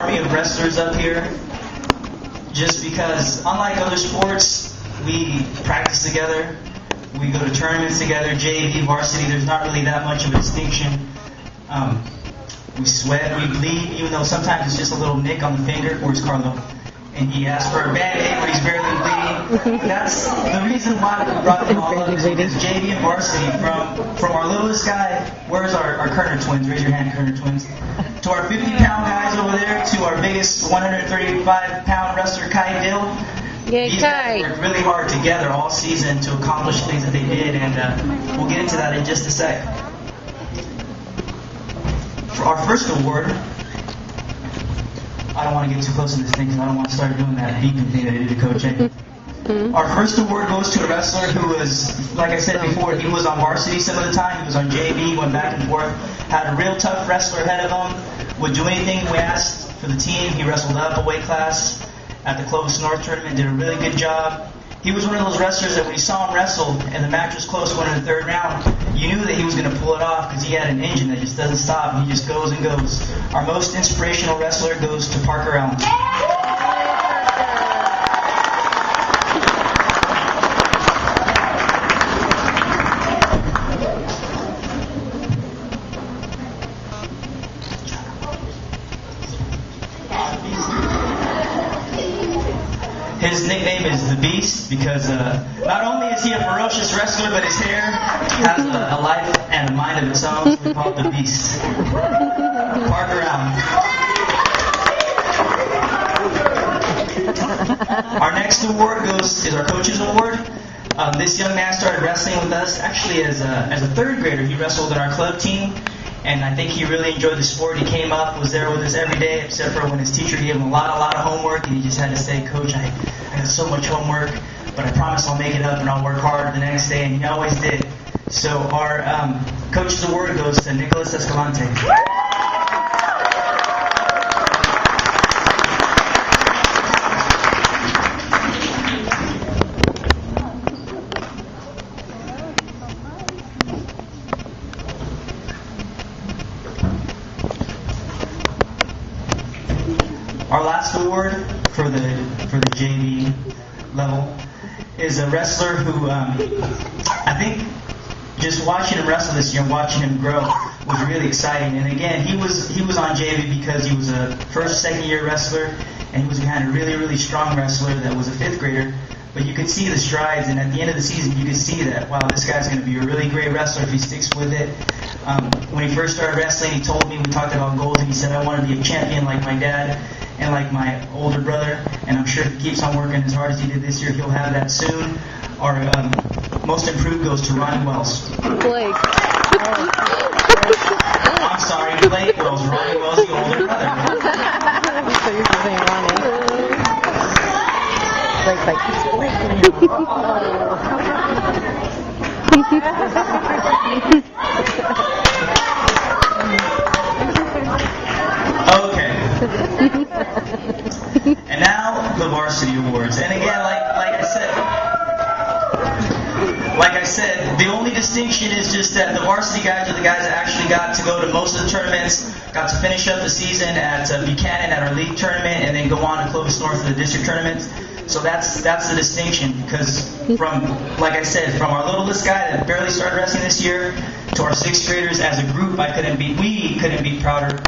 army of wrestlers up here just because, unlike other sports, we practice together, we go to tournaments together, JV, varsity, there's not really that much of a distinction. We sweat, we bleed, even though sometimes it's just a little nick on the finger. Where's Carlo? And he asked for a Band-Aid, but he's barely bleeding. But that's the reason why we brought them all up, is because JV and varsity, from our littlest guy, where's our Kerner twins? Raise your hand, Kerner twins. To our 50-pound guys over there, to our biggest 135-pound wrestler, Kai Dill. Yay, These Kai. guys worked really hard together all season to accomplish things that they did, and we'll get into that in just a sec. For our first award, I don't want to get too close to this thing because I don't want to start doing that beeping thing that I did to Coach A. Our first award goes to a wrestler who was, like I said before, he was on varsity some of the time, he was on JV, went back and forth, had a real tough wrestler ahead of him, would do anything we asked for the team. He wrestled up a weight class at the Clovis North tournament, did a really good job. He was one of those wrestlers that when you saw him wrestle and the match was close, went in the third round, you knew that he was going to pull it off because he had an engine that just doesn't stop and he just goes and goes. Our most inspirational wrestler goes to Parker Allen. His nickname is the Beast because not only is he a ferocious wrestler, but his hair has a life and a mind of its own, so we call it the Beast. Parker Allen. Our next award is our Coach's Award. This young man started wrestling with us actually as a third grader. He wrestled in our club team. And I think he really enjoyed the sport. He came up, was there with us every day, except for when his teacher gave him a lot of homework, and he just had to say, "Coach, I got so much homework, but I promise I'll make it up and I'll work hard the next day," and he always did. So our Coach's Award goes to Nicholas Escalante. Our last award for the JV level is a wrestler who I think just watching him wrestle this year and watching him grow was really exciting. And again, he was on JV because he was a second year wrestler, and he was behind a really strong wrestler that was a fifth grader. But you could see the strides, and at the end of the season, you could see that, wow, this guy's going to be a really great wrestler if he sticks with it. When he first started wrestling, he told me, we talked about goals, and he said, I want to be a champion like my dad and like my older brother, and I'm sure if he keeps on working as hard as he did this year, he'll have that soon. Our most improved goes to Ronnie Wells. Blake. I'm sorry, Blake Wells. Ronnie Wells, the older brother. So you're saying Ronnie. Blake's like, he's Okay. And now the varsity awards. And again, like I said, the only distinction is just that the varsity guys are the guys that actually got to go to most of the tournaments, got to finish up the season at Buchanan at our league tournament, and then go on to Clovis North for the district tournaments. So that's the distinction, because like I said, from our littlest guy that barely started wrestling this year to our sixth graders as a group, we couldn't be prouder